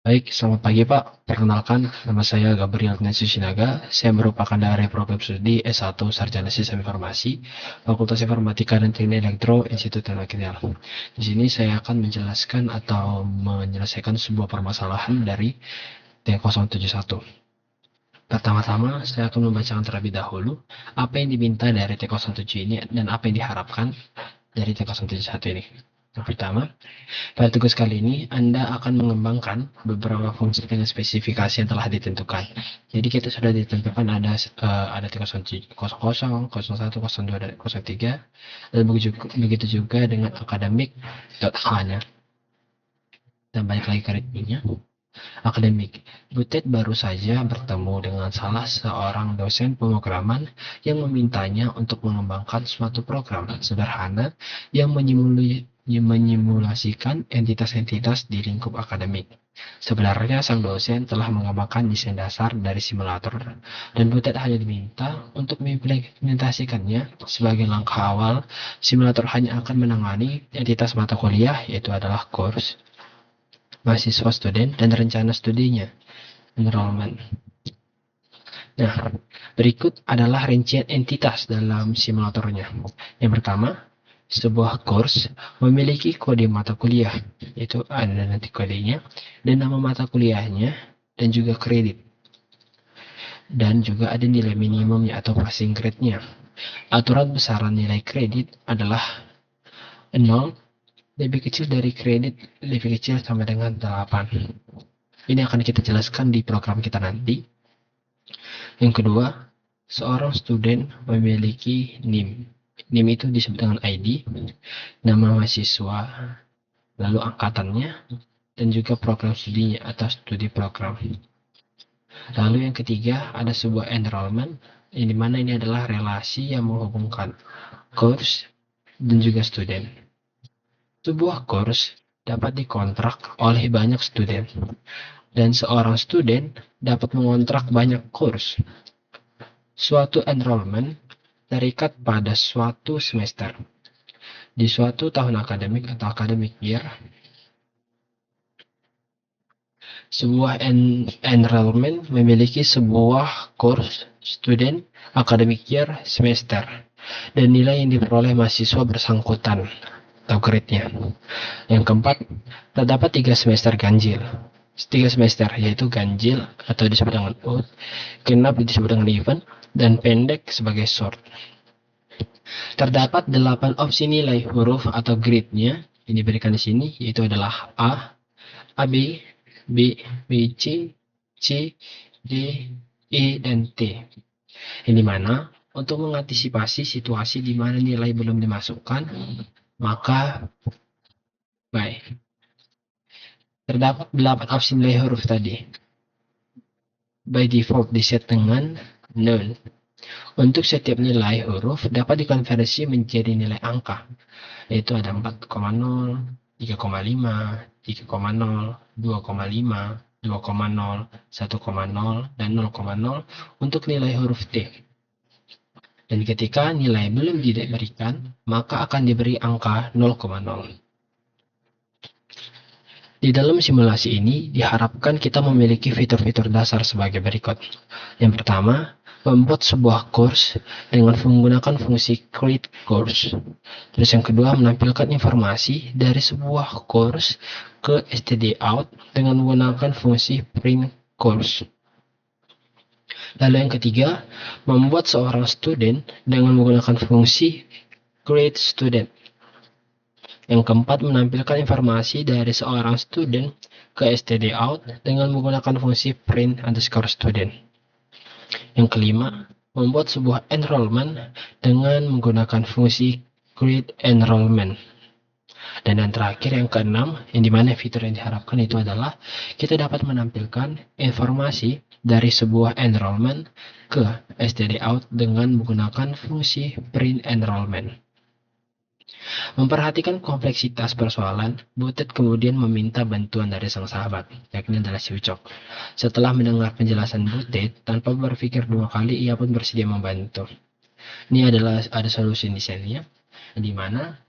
Baik, selamat pagi Pak. Perkenalkan, nama saya Gabriel Ignatius Sinaga. Saya merupakan dari program studi S1 Sarjana Sistem Informasi, Fakultas Informatika dan Teknik Elektro, Institut Teknologi Telkom. Di sini saya akan menjelaskan atau menyelesaikan sebuah permasalahan dari T071. Pertama-tama, saya akan membacakan terlebih dahulu apa yang diminta dari T07 ini dan apa yang diharapkan dari T071 ini. Yang pertama, pada tugas kali ini, Anda akan mengembangkan beberapa fungsi dengan spesifikasi yang telah ditentukan. Jadi kita sudah ditentukan ada T0, 01, 02, dan 03. Dan begitu juga dengan akademik.h-nya. Dan balik lagi ke ritmenya. Akademik. Butet baru saja bertemu dengan salah seorang dosen pemrograman yang memintanya untuk mengembangkan suatu program sederhana yang menyimulasikan entitas-entitas di lingkup akademik. Sebenarnya sang dosen telah mengembangkan desain dasar dari simulator dan Butet hanya diminta untuk mengimplementasikannya. Sebagai langkah awal, simulator hanya akan menangani entitas mata kuliah, yaitu adalah course, mahasiswa student, dan rencana studinya, enrollment. Nah, berikut adalah rincian entitas dalam simulatornya. Yang pertama, sebuah course memiliki kode mata kuliah, itu ada nanti kodenya, dan nama mata kuliahnya, dan juga kredit. Dan juga ada nilai minimumnya atau passing grade-nya. Aturan besaran nilai kredit adalah 0, lebih kecil dari kredit, lebih kecil sama dengan 8. Ini akan kita jelaskan di program kita nanti. Yang kedua, seorang student memiliki NIM. NIM itu disebut dengan ID, nama mahasiswa, lalu angkatannya, dan juga program studinya atau studi program. Lalu yang ketiga, ada sebuah enrollment, yang dimana ini adalah relasi yang menghubungkan course dan juga student. Sebuah course dapat dikontrak oleh banyak student, dan seorang student dapat mengontrak banyak course. Suatu enrollment terikat pada suatu semester. Di suatu tahun akademik atau academic year, sebuah enrollment memiliki sebuah course, student, academic year, semester, dan nilai yang diperoleh mahasiswa bersangkutan atau grade-nya. Yang keempat, terdapat 3 semester ganjil. 3 semester yaitu ganjil atau disebut dengan odd, genap disebut dengan even, dan pendek sebagai short. Terdapat 8 opsi nilai huruf atau grade-nya yang diberikan di sini, yaitu adalah A, AB, B, BC, C, D, E, dan T. Yang dimana untuk mengantisipasi situasi di mana nilai belum dimasukkan, maka baik. Terdapat 8 opsi nilai huruf tadi. By default diset dengan none. Untuk setiap nilai huruf dapat dikonversi menjadi nilai angka, yaitu ada 4,0, 3,5, 3,0, 2,5, 2,0, 1,0, dan 0,0 untuk nilai huruf T. Dan ketika nilai belum diberikan, maka akan diberi angka 0,0. Di dalam simulasi ini, diharapkan kita memiliki fitur-fitur dasar sebagai berikut. Yang pertama, membuat sebuah course dengan menggunakan fungsi create course. Terus yang kedua, menampilkan informasi dari sebuah course ke stdout dengan menggunakan fungsi print course. Lalu yang ketiga, membuat seorang student dengan menggunakan fungsi create student. Yang keempat, menampilkan informasi dari seorang student ke stdout dengan menggunakan fungsi print_student. Yang kelima, membuat sebuah enrollment dengan menggunakan fungsi create enrollment. Dan yang terakhir, yang keenam, yang dimana fitur yang diharapkan itu adalah kita dapat menampilkan informasi dari sebuah enrollment ke stdout dengan menggunakan fungsi print enrollment. Memperhatikan kompleksitas persoalan, Butet kemudian meminta bantuan dari sang sahabat, yakni adalah si Ucok. Setelah mendengar penjelasan Butet, tanpa berpikir 2 kali, ia pun bersedia membantu. Ini adalah ada solusi desainnya, di mana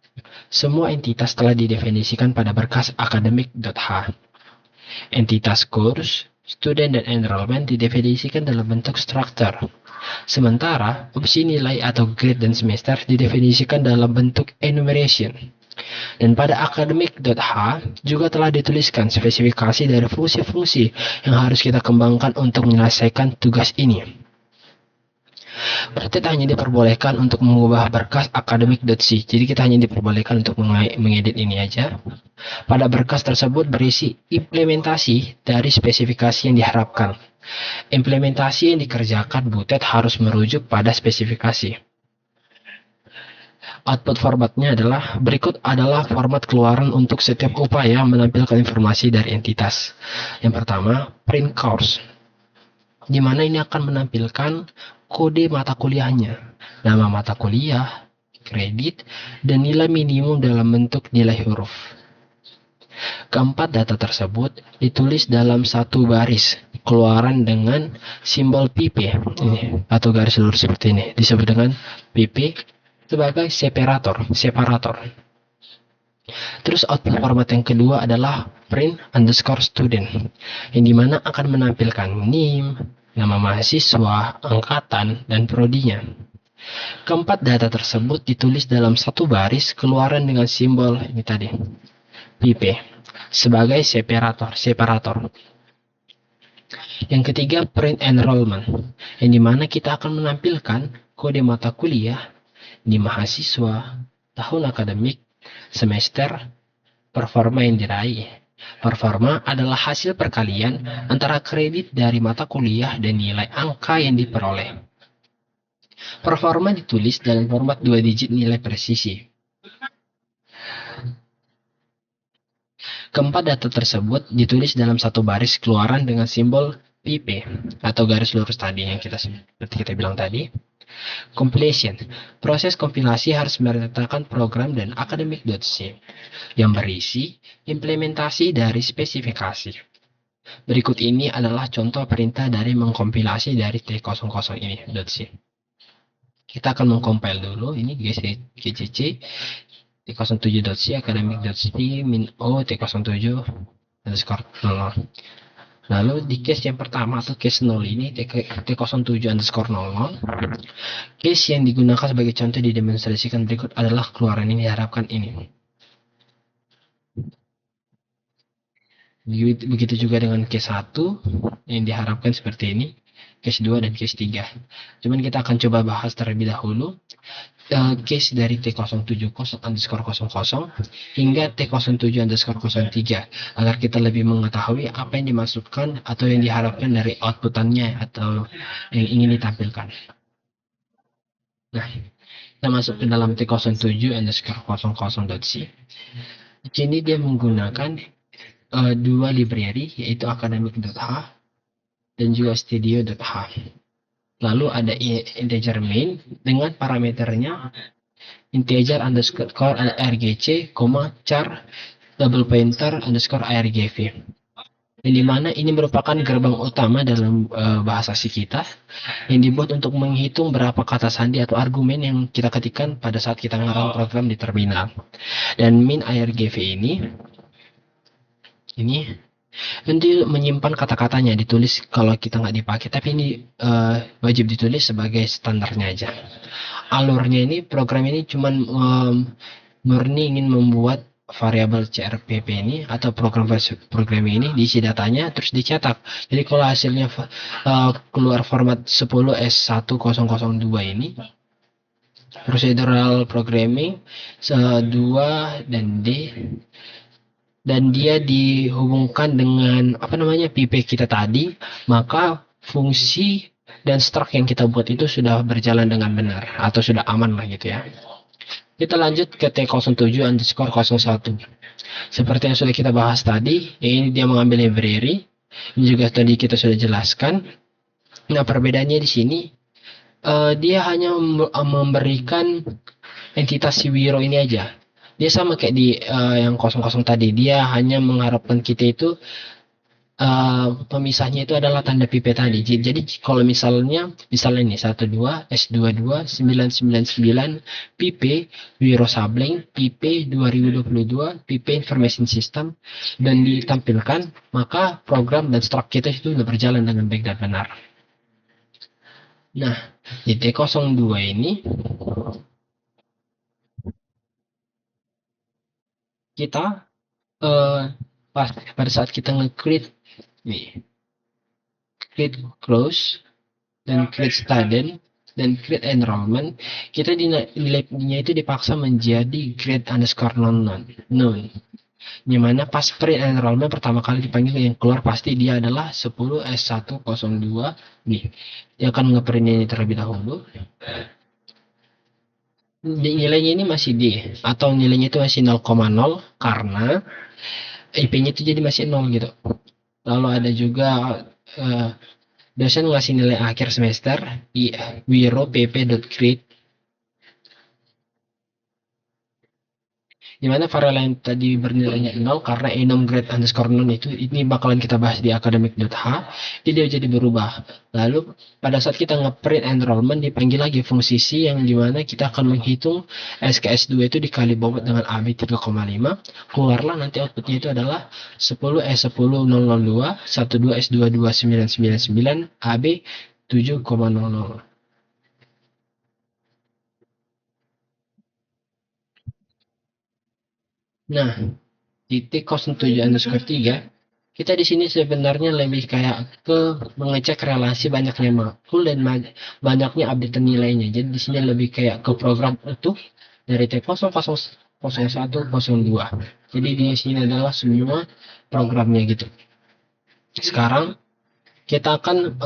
semua entitas telah didefinisikan pada berkas akademik.h. Entitas course, student, dan enrollment didefinisikan dalam bentuk struktur. Sementara, opsi nilai atau grade dan semester didefinisikan dalam bentuk enumeration. Dan pada academic.h juga telah dituliskan spesifikasi dari fungsi-fungsi yang harus kita kembangkan untuk menyelesaikan tugas ini. Berarti hanya diperbolehkan untuk mengubah berkas academic.c. Jadi kita hanya diperbolehkan untuk mengedit ini aja. Pada berkas tersebut berisi implementasi dari spesifikasi yang diharapkan. Implementasi yang dikerjakan Butet harus merujuk pada spesifikasi. Output formatnya adalah berikut adalah format keluaran untuk setiap upaya menampilkan informasi dari entitas. Yang pertama, print course, di mana ini akan menampilkan kode mata kuliahnya, nama mata kuliah, kredit, dan nilai minimum dalam bentuk nilai huruf. Keempat, data tersebut ditulis dalam satu baris keluaran dengan simbol PP ini, atau garis lurus seperti ini, disebut dengan PP sebagai separator. Terus output format yang kedua adalah print_student, yang dimana akan menampilkan NIM, nama mahasiswa, angkatan, dan prodinya. Keempat, data tersebut ditulis dalam satu baris keluaran dengan simbol ini tadi, PP, sebagai separator. Yang ketiga, print enrollment, yang dimana kita akan menampilkan kode mata kuliah, di mahasiswa, tahun akademik, semester, performa yang diraih. Performa adalah hasil perkalian antara kredit dari mata kuliah dan nilai angka yang diperoleh. Performa ditulis dalam format 2 digit nilai presisi. Keempat, data tersebut ditulis dalam satu baris keluaran dengan simbol PP atau garis lurus tadi yang seperti kita bilang tadi. Compilation, proses kompilasi harus menyertakan program dan academic.c yang berisi implementasi dari spesifikasi. Berikut ini adalah contoh perintah dari mengkompilasi dari T00 ini .c. Kita akan mengcompile dulu ini GCC T07.c academic.c -o T07_00. Lalu di case yang pertama atau case 0 ini T07_00. Case yang digunakan sebagai contoh didemonstrasikan berikut adalah keluaran ini diharapkan ini. Begitu juga dengan case 1 yang diharapkan seperti ini, case 2 dan case 3. Cuman kita akan coba bahas terlebih dahulu case dari T070_00 hingga T07_03 agar kita lebih mengetahui apa yang dimaksudkan atau yang diharapkan dari outputannya atau yang ingin ditampilkan. Nah, kita masuk ke dalam T07_00.c. Di sini dia menggunakan dua library, yaitu academic.h dan juga studio.h. Lalu ada integer main dengan parameternya integer underscore argc, char double pointer underscore argv. Yang dimana ini merupakan gerbang utama dalam bahasa C kita yang dibuat untuk menghitung berapa kata sandi atau argumen yang kita ketikkan pada saat kita ngerun program di terminal. Dan min argv ini nanti menyimpan kata-katanya, ditulis kalau kita nggak dipakai, tapi ini wajib ditulis sebagai standarnya aja. Alurnya ini, program ini cuman murni ingin membuat variabel CRPP ini atau program ini diisi datanya terus dicetak. Jadi kalau hasilnya keluar format 10S1002 ini, procedural programming 2 dan D, dan dia dihubungkan dengan PP kita tadi, maka fungsi dan struct yang kita buat itu sudah berjalan dengan benar atau sudah aman lah gitu ya. Kita lanjut ke T07_01. Seperti yang sudah kita bahas tadi, ini dia mengambil library. Ini juga tadi kita sudah jelaskan. Nah, perbedaannya di sini dia hanya memberikan entitas si Wiro ini aja. Dia sama kayak di yang 00 tadi, dia hanya mengharapkan kita itu pemisahnya itu adalah tanda pipe tadi. Jadi kalau misalnya nih 12 S22 999 pipe Wiro Sableng pipe 2022 pipe Information System dan ditampilkan, maka program dan struct kita itu sudah berjalan dengan baik dan benar. Nah, di T02 ini kita eh, pada saat kita nge-create nih, create close dan create student dan create enrollment, kita nilainya itu dipaksa menjadi grade underscore non. Yang mana pas pre-enrollment pertama kali dipanggil yang keluar pasti dia adalah 10 S102 nih. Dia akan ngeprint ini terlebih dahulu. Nilainya ini masih D atau nilainya itu masih 0,0 karena IP-nya itu jadi masih 0 gitu. Lalu ada juga dosen ngasih nilai akhir semester Wiro pp.grade, dimana variabel yang tadi bernilainya 0 karena enum grade underscore non itu ini bakalan kita bahas di academic.h, jadi jadi berubah. Lalu pada saat kita ngeprint enrollment dipanggil lagi fungsi C yang dimana kita akan menghitung SKS2 itu dikali bobot dengan AB 3,5, keluarlah nanti outputnya itu adalah 10 S10002 12 S22999 AB 7,00. Nah, di T07 underscore 3, kita di sini sebenarnya lebih kayak ke mengecek relasi banyaknya makul dan banyaknya update nilainya. Jadi di sini lebih kayak ke program utuh dari T000102. Jadi di sini adalah semua programnya gitu. Sekarang kita akan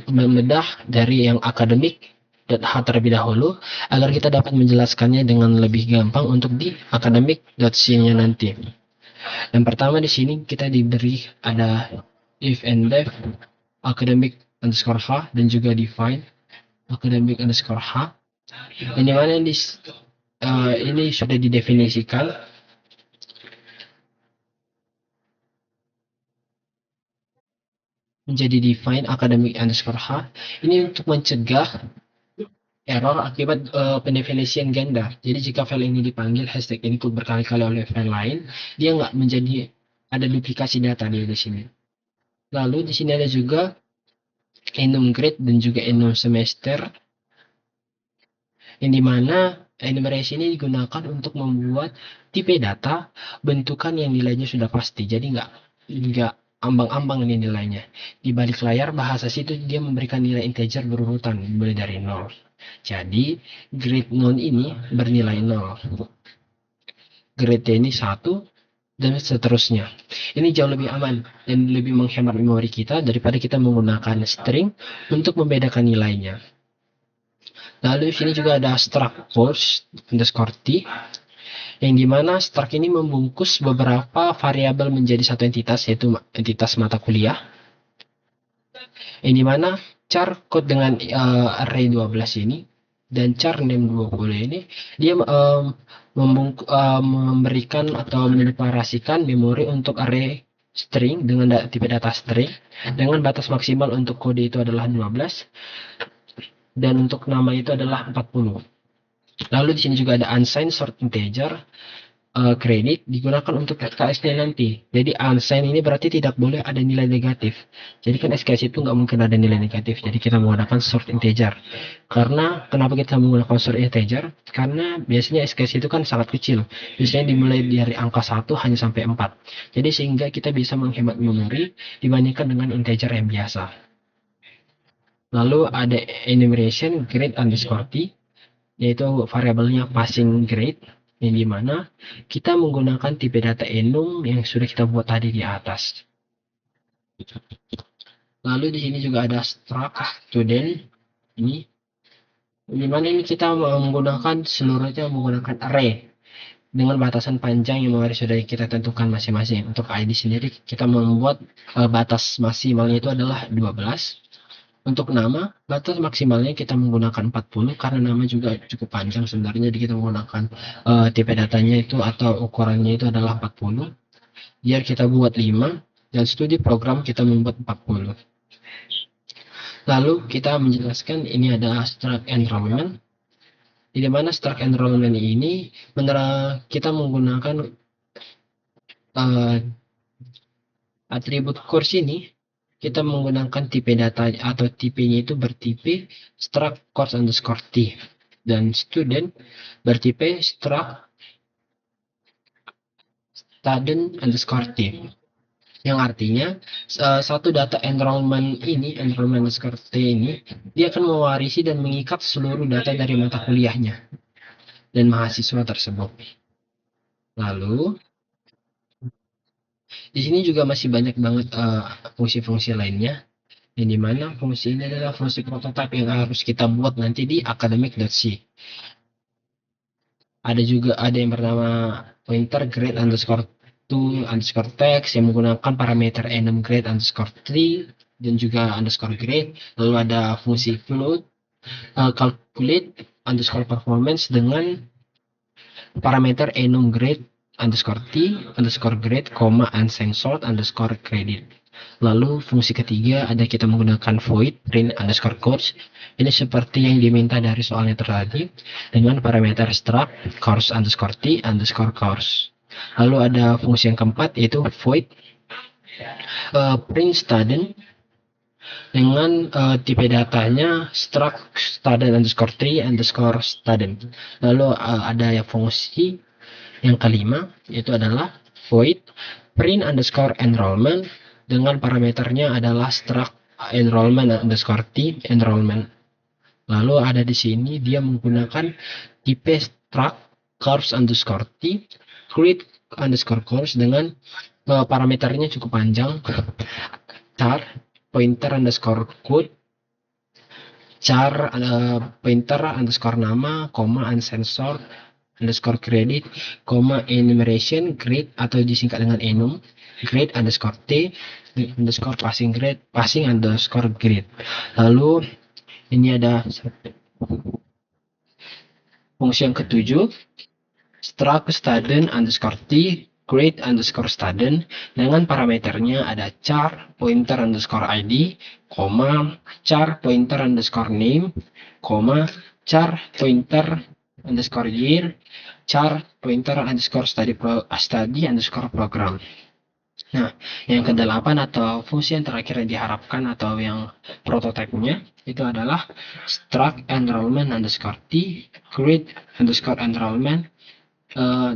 membedah dari yang akademik dan H terlebih dahulu agar kita dapat menjelaskannya dengan lebih gampang untuk di academic.c-nya nanti. Yang pertama di sini kita diberi ada if and def academic underscore H dan juga define academic underscore H. Ini mana ini sudah didefinisikan menjadi define academic underscore H. Ini untuk mencegah error akibat pendefinisian ganda. Jadi jika file ini dipanggil hashtag include berkali-kali oleh file lain, dia nggak menjadi ada duplikasi data di sini. Lalu di sini ada juga enum grade dan juga enum semester, yang dimana enumerasi ini digunakan untuk membuat tipe data bentukan yang nilainya sudah pasti. Jadi nggak ambang-ambang ini nilainya. Di balik layar bahasa situ dia memberikan nilai integer berurutan mulai dari 0. Jadi grade non ini bernilai 0. Grade ini 1 dan seterusnya. Ini jauh lebih aman dan lebih menghemat memori kita daripada kita menggunakan string untuk membedakan nilainya. Lalu di sini juga ada struct post underscore t, yang dimana struct ini membungkus beberapa variabel menjadi satu entitas, yaitu entitas mata kuliah. Yang dimana char code dengan array 12 ini dan char name 20 ini dia memberikan atau mendeklarasikan memori untuk array string dengan tipe data string dengan batas maksimal untuk kode itu adalah 12 dan untuk nama itu adalah 40. Lalu di sini juga ada unsigned short integer credit digunakan untuk SKS-nya nanti. Jadi unsigned ini berarti tidak boleh ada nilai negatif. Jadi kan SKS itu nggak mungkin ada nilai negatif. Jadi kita menggunakan short integer. Karena kenapa kita menggunakan short integer? Karena biasanya SKS itu kan sangat kecil. Biasanya dimulai dari angka 1 hanya sampai 4. Jadi sehingga kita bisa menghemat memori dibandingkan dengan integer yang biasa. Lalu ada enumeration grade underscore t, yaitu variabelnya passing grade, yang dimana kita menggunakan tipe data enum yang sudah kita buat tadi di atas. Lalu di sini juga ada struct student ini, dimana ini kita menggunakan seluruhnya menggunakan array dengan batasan panjang yang sudah kita tentukan masing-masing. Untuk ID sendiri kita membuat batas maksimalnya itu adalah 12. Untuk nama, batas maksimalnya kita menggunakan 40 karena nama juga cukup panjang sebenarnya. Jadi kita menggunakan tipe datanya itu atau ukurannya itu adalah 40. Biar kita buat 5 dan studi program kita membuat 40. Lalu kita menjelaskan ini ada struct enrollment. Di mana struct enrollment ini kita menggunakan atribut course ini, kita menggunakan tipe data atau tipenya itu bertipe struct course underscore t, dan student bertipe struct student underscore t, yang artinya satu data enrollment underscore t ini dia akan mewarisi dan mengikat seluruh data dari mata kuliahnya dan mahasiswa tersebut. Lalu di sini juga masih banyak banget fungsi-fungsi lainnya, yang dimana fungsi ini adalah fungsi prototipe yang harus kita buat nanti di academic.c. Ada yang bernama pointer grade underscore to underscore text yang menggunakan parameter enum grade underscore 3 dan juga underscore grade. Lalu ada fungsi float calculate underscore performance dengan parameter enum grade underscore t underscore grade, uncensored underscore credit. Lalu fungsi ketiga ada kita menggunakan void print underscore course. Ini seperti yang diminta dari soalnya tadi dengan parameter struct course underscore t underscore course. Lalu ada fungsi yang keempat yaitu void print student dengan tipe datanya struct student underscore 3 underscore student. Lalu ada ya fungsi yang kelima yaitu adalah void print underscore enrollment dengan parameternya adalah struct enrollment underscore t enrollment. Lalu ada di sini dia menggunakan tipe struct course underscore t create underscore course dengan parameternya cukup panjang, char pointer underscore code, char pointer underscore nama, uncensored underscore credit, enumeration grade atau disingkat dengan enum grade underscore t underscore passing underscore grade. Lalu ini ada fungsi yang ketujuh struct student underscore t grade underscore student dengan parameternya ada char pointer underscore id, char pointer underscore name, char pointer underscore year, char pointer underscore study underscore program. Nah, yang kedelapan atau fungsi yang terakhir yang diharapkan atau yang prototipenya itu adalah struct enrollment underscore t grade underscore enrollment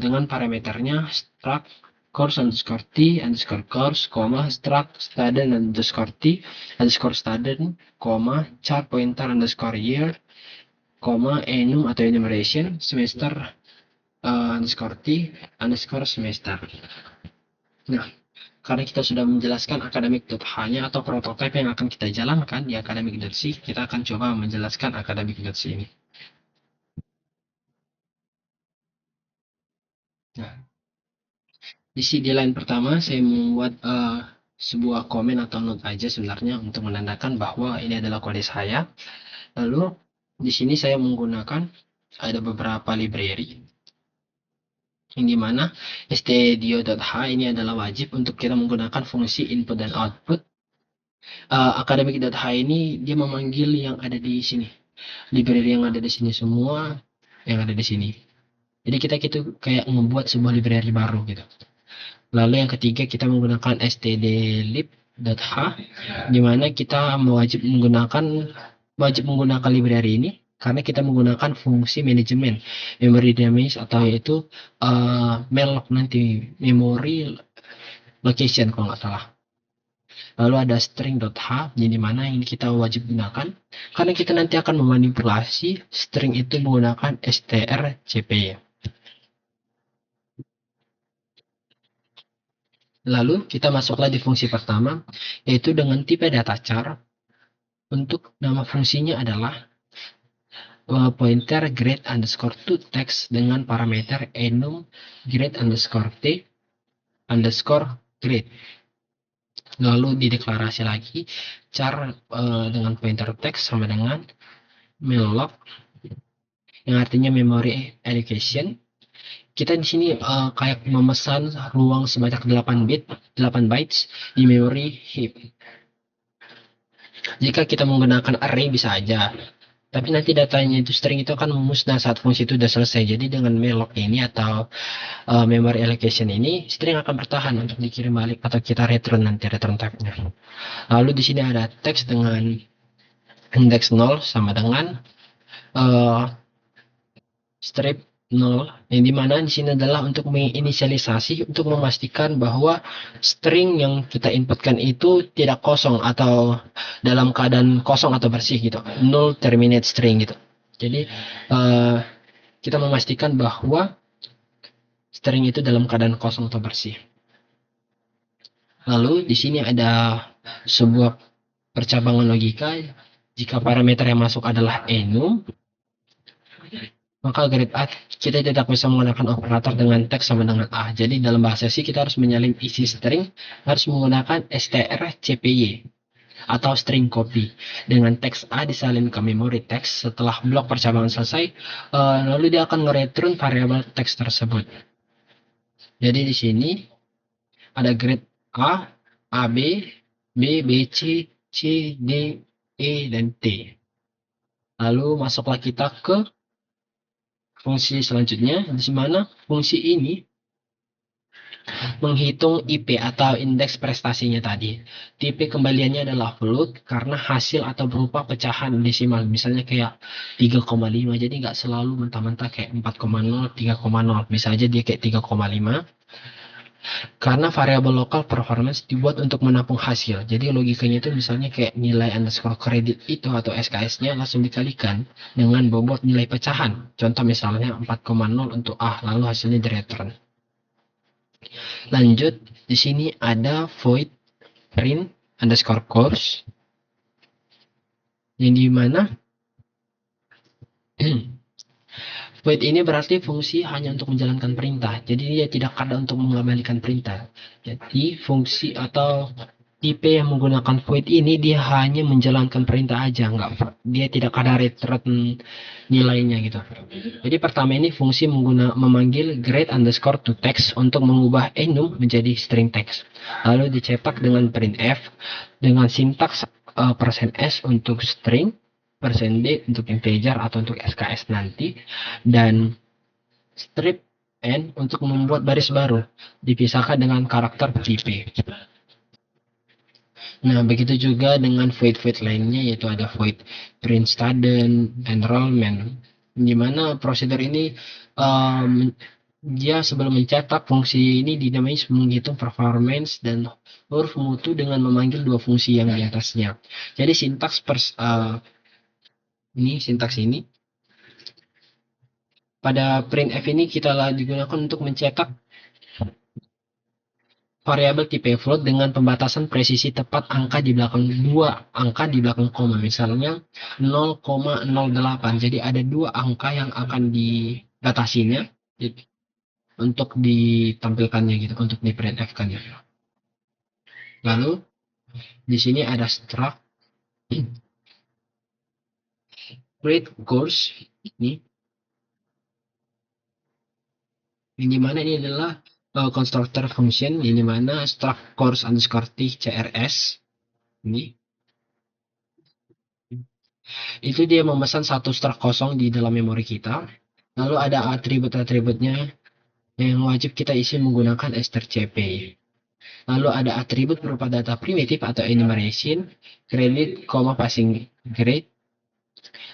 dengan parameternya struct course underscore t underscore course, struct student underscore t underscore student, char pointer underscore year, enum atau enumeration semester underscore t underscore semester. Nah, karena kita sudah menjelaskan academic.h-nya atau prototipe yang akan kita jalankan di academic.c, kita akan coba menjelaskan academic.c ini. Nah, di line pertama saya membuat sebuah komen atau note aja sebenarnya untuk menandakan bahwa ini adalah kode saya. Lalu di sini saya menggunakan ada beberapa library yang dimana stdio.h ini adalah wajib untuk kita menggunakan fungsi input dan output. Academic.h ini dia memanggil yang ada di sini, library yang ada di sini semua yang ada di sini. Jadi kita gitu kayak membuat sebuah library baru gitu. Lalu yang ketiga kita menggunakan stdlib.h di mana kita wajib menggunakan library ini karena kita menggunakan fungsi manajemen memory damage atau yaitu malloc nanti memory location kalau nggak salah. Lalu ada string.h di mana ini kita wajib gunakan karena kita nanti akan memanipulasi string itu menggunakan strcpy. Lalu kita masuklah di fungsi pertama yaitu dengan tipe data char. Untuk nama fungsinya adalah pointer grade underscore to text dengan parameter enum grade underscore t underscore grade. Lalu dideklarasi lagi char dengan pointer text sama dengan malloc yang artinya memory allocation. kita di sini kayak memesan ruang sebanyak 8 bytes di memori heap. Jika kita menggunakan array bisa aja, tapi nanti datanya itu string itu akan memusnah saat fungsi itu sudah selesai. Jadi dengan malloc ini atau memory allocation ini, string akan bertahan untuk dikirim balik atau kita return nanti return type-nya. Lalu di sini ada teks dengan index 0 sama dengan strip 0, yang dimana di sini adalah untuk menginisialisasi untuk memastikan bahwa string yang kita inputkan itu tidak kosong atau dalam keadaan kosong atau bersih gitu, null terminate string gitu. Jadi kita memastikan bahwa string itu dalam keadaan kosong atau bersih. Lalu di sini ada sebuah percabangan logika. Jika parameter yang masuk adalah enum, maka grade A kita tidak bisa menggunakan operator dengan teks sama dengan A. Jadi dalam bahasa C kita harus menyalin isi string, harus menggunakan strcpy atau string copy. Dengan teks A disalin ke memori teks setelah blok percabangan selesai, lalu dia akan nge-return variabel teks tersebut. Jadi di sini ada grade A, AB, B, BC, C, D, E, dan T. Lalu masuklah kita ke fungsi selanjutnya, di mana fungsi ini menghitung IP atau indeks prestasinya tadi. Tipe kembaliannya adalah float karena hasil atau berupa pecahan desimal. Misalnya kayak 3,5, jadi nggak selalu mentah-mentah kayak 4,0, 3,0. Bisa aja dia kayak 3,5. Karena variabel lokal performance dibuat untuk menampung hasil. Jadi logikanya itu misalnya kayak nilai underscore kredit itu atau SKS-nya langsung dikalikan dengan bobot nilai pecahan. Contoh misalnya 4,0 untuk A, lalu hasilnya di return. Lanjut, di sini ada void print underscore course, yang dimana void ini berarti fungsi hanya untuk menjalankan perintah, jadi dia tidak ada untuk mengembalikan perintah. Jadi fungsi atau tipe yang menggunakan void ini dia hanya menjalankan perintah aja, dia tidak ada return nilainya gitu. Jadi pertama ini fungsi memanggil grade underscore to text untuk mengubah enum menjadi string text. Lalu dicetak dengan printf dengan sintaks %s untuk string, %d untuk integer atau untuk SKS nanti, dan strip n untuk membuat baris baru dipisahkan dengan karakter tipe. Nah, begitu juga dengan void lainnya, yaitu ada void print student, enrollment, di mana prosedur ini dia sebelum mencetak fungsi ini dinamai menghitung performance dan huruf mutu dengan memanggil dua fungsi yang di atasnya. Jadi sintaks ini pada printf ini kita digunakan untuk mencetak variabel tipe float dengan pembatasan presisi tepat angka di belakang dua angka di belakang koma, misalnya 0,08. Jadi ada dua angka yang akan dibatasinya untuk ditampilkannya gitu, untuk di printf-kannya. Lalu di sini ada struct create course ini, yang dimana ini adalah constructor function, yang dimana struct course underscore t crs ini itu dia memesan satu struct kosong di dalam memori kita. Lalu ada atribut-atributnya yang wajib kita isi menggunakan strcp. Lalu ada atribut berupa data primitif atau enumeration, credit, passing grade,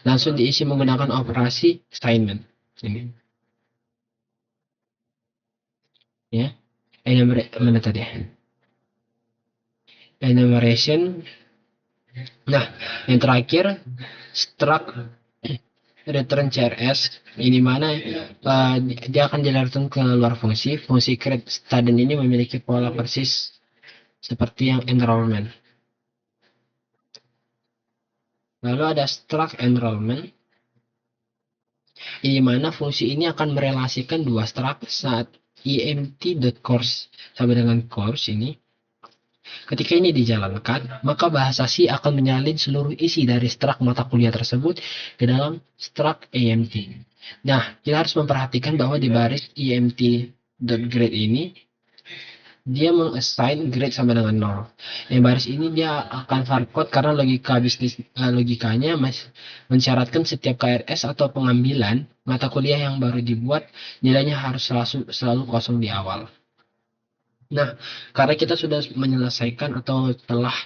langsung diisi menggunakan operasi assignment. Ini. Ya, mana tadi? Enumeration. Nah, yang terakhir struct return CRS, ini mana dia akan direturn ke luar fungsi. Fungsi create student ini memiliki pola persis seperti yang enrollment. Lalu ada struct enrollment, di mana fungsi ini akan merelasikan dua struct saat emt.course sama dengan course ini. Ketika ini dijalankan, maka bahasa C akan menyalin seluruh isi dari struct mata kuliah tersebut ke dalam struct emt. Nah, kita harus memperhatikan bahwa di baris imt.grade ini dia meng-assign grade sama dengan 0. Yang baris ini dia akan hardcode karena logikanya mensyaratkan setiap KRS atau pengambilan mata kuliah yang baru dibuat nilainya harus selalu kosong di awal. Nah, karena kita sudah menyelesaikan atau telah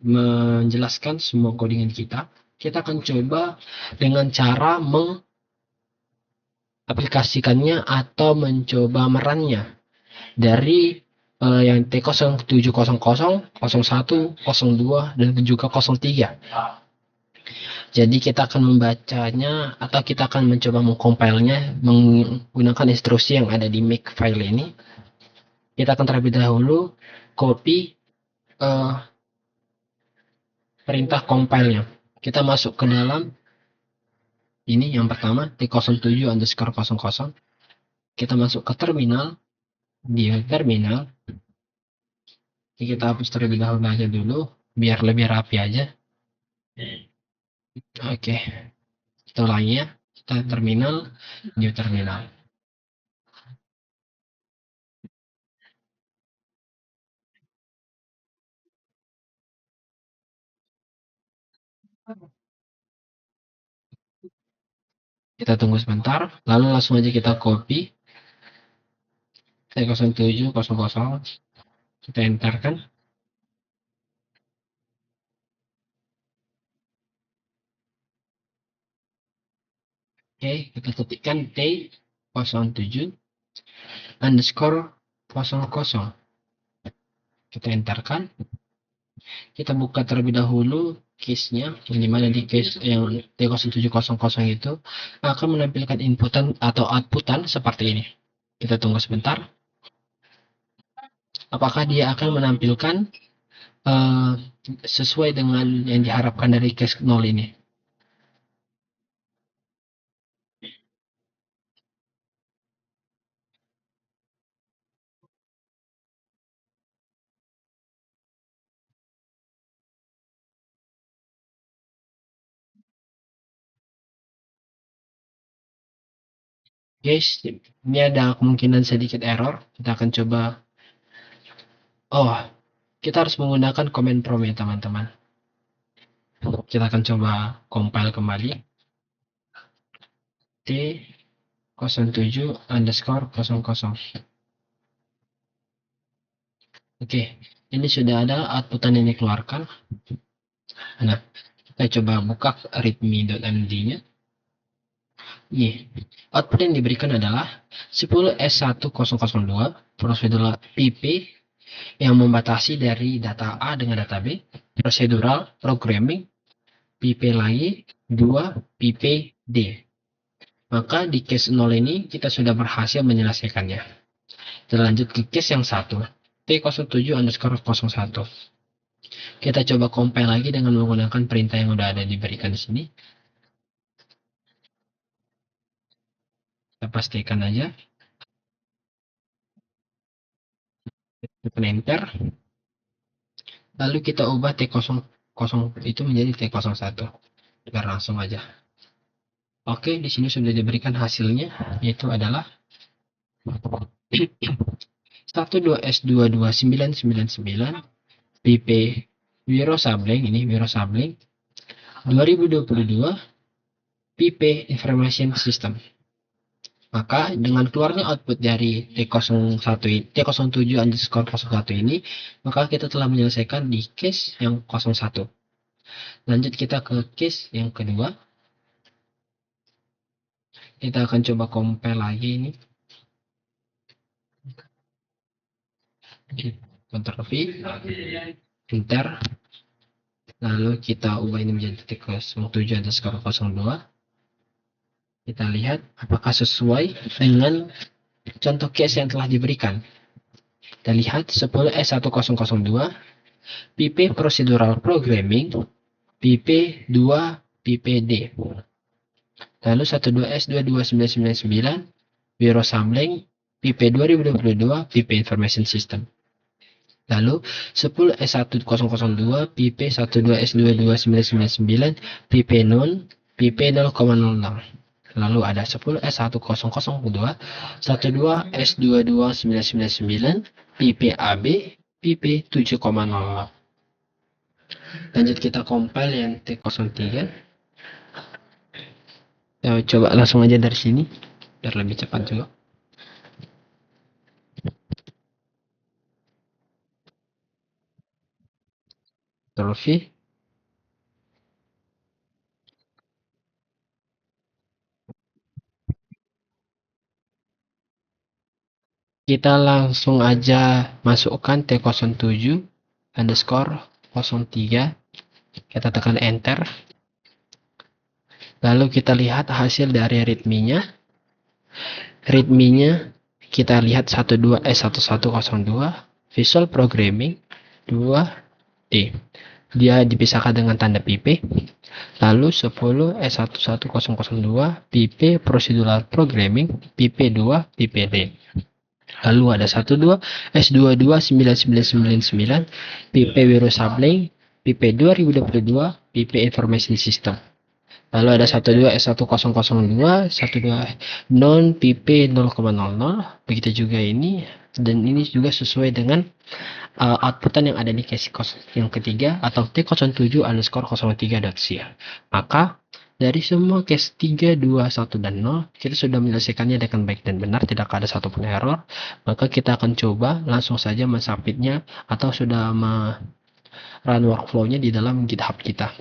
menjelaskan semua codingan kita akan coba dengan cara mengaplikasikannya atau mencoba merannya dari yang T0700, 01, 02, dan juga 03. Jadi kita akan membacanya atau kita akan mencoba mengcompilenya menggunakan instruksi yang ada di make file ini. Kita akan terlebih dahulu copy perintah compile-nya. Kita masuk ke dalam ini yang pertama T07_00. Kita masuk ke terminal. Di terminal kita hapus terlebih dahulu aja dulu biar lebih rapi aja. Oke, kita ulangi ya. Kita terminal, new terminal. Kita tunggu sebentar, lalu langsung aja kita copy T0700. Kita enterkan. Oke, kita ketikkan T07_00. Kita enterkan. Kita buka terlebih dahulu case-nya, yang dimana di case yang T0700 itu akan menampilkan inputan atau outputan seperti ini. Kita tunggu sebentar. Apakah dia akan menampilkan sesuai dengan yang diharapkan dari case 0 ini? Guys, ini ada kemungkinan sedikit error. Kita akan coba. Oh, kita harus menggunakan command prompt ya teman-teman. Kita akan coba compile kembali. T07_00. Oke, ini sudah ada outputan yang dikeluarkan. Nah, kita coba buka readme.md-nya. Nih, output yang diberikan adalah 10S1002 prosedural PP yang membatasi dari data A dengan data B, prosedural programming, PP lagi, 2 PP D. Maka di case 0 ini kita sudah berhasil menyelesaikannya. Kita lanjut ke case yang 1, T07_01. Kita coba compile lagi dengan menggunakan perintah yang udah ada diberikan di sini. Kita pastikan aja. Tekan enter. Lalu kita ubah T00 itu menjadi T01. Biar langsung aja. Oke, di sini sudah diberikan hasilnya, yaitu adalah 12S22999 PP Wiro Sableng, ini Wiro Sableng 2022 PP Information System. Maka dengan keluarnya output dari T07_01 ini, maka kita telah menyelesaikan di case yang 01. Lanjut kita ke case yang kedua. Kita akan coba compare lagi ini. Ctrl V, enter. Lalu kita ubah ini menjadi T07_02. Kita lihat apakah sesuai dengan contoh case yang telah diberikan. Kita lihat 10S1002 PP Procedural Programming PP 2 PPD. Lalu 12S22999 Wiro Sableng PP 2022 PP Information System. Lalu 10S1002 PP 12S22999 PP non PP 0,00. Lalu ada 10S1002, 12S22999, PPAB, PP7,00. Lanjut kita compile yang T03. Ya, coba langsung aja dari sini biar lebih cepat juga. Ctrl V. Kita langsung aja masukkan T07 underscore 03. Kita tekan enter. Lalu kita lihat hasil dari readme-nya. Readme-nya kita lihat 12S1102 Visual Programming 2D. Dia dipisahkan dengan tanda PP. Lalu 10S11002 PP Procedural Programming PP2 PPD. Lalu ada 12S22999 PP Virus Sampling PP 2022 PP Information System. Lalu ada 12S1002 12 non PP 0,00. Begitu juga ini, dan ini juga sesuai dengan outputan yang ada di case yang ketiga atau T07 underscore 03.cia. Maka dari semua case 3, 2, 1, dan 0, kita sudah menyelesaikannya dengan baik dan benar, tidak ada satupun error. Maka kita akan coba langsung saja mensubmitnya atau sudah run workflow-nya di dalam GitHub kita.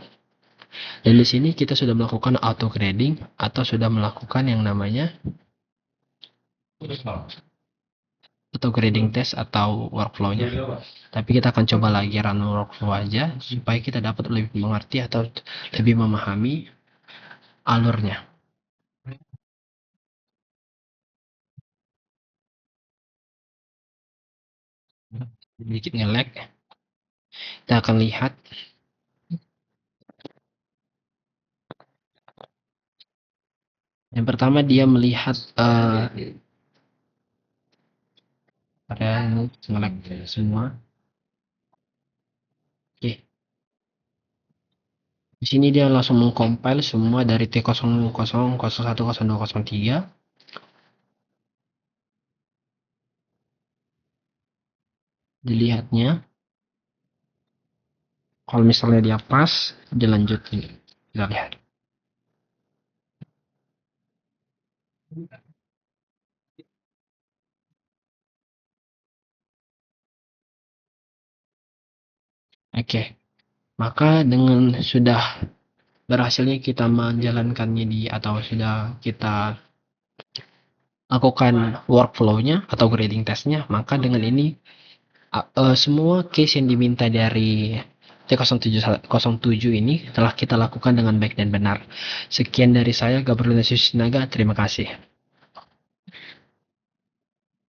Dan di sini kita sudah melakukan auto grading atau sudah melakukan yang namanya auto grading test atau workflow-nya. Tapi kita akan coba lagi run workflow aja supaya kita dapat lebih mengerti atau lebih memahami alurnya. Sedikit nge-lag. Kita akan lihat. Yang pertama dia melihat pada nge-lag semua. Oke. Di sini dia langsung mengcompile semua dari T00, 01, 02, 03. Dilihatnya. Kalau misalnya dia pas, dilanjutin. Kita lihat. Oke. Maka dengan sudah berhasilnya kita menjalankannya atau sudah kita lakukan workflow-nya atau grading test-nya, maka dengan ini semua case yang diminta dari T07 ini telah kita lakukan dengan baik dan benar. Sekian dari saya, Gabriel Sinaga. Terima kasih.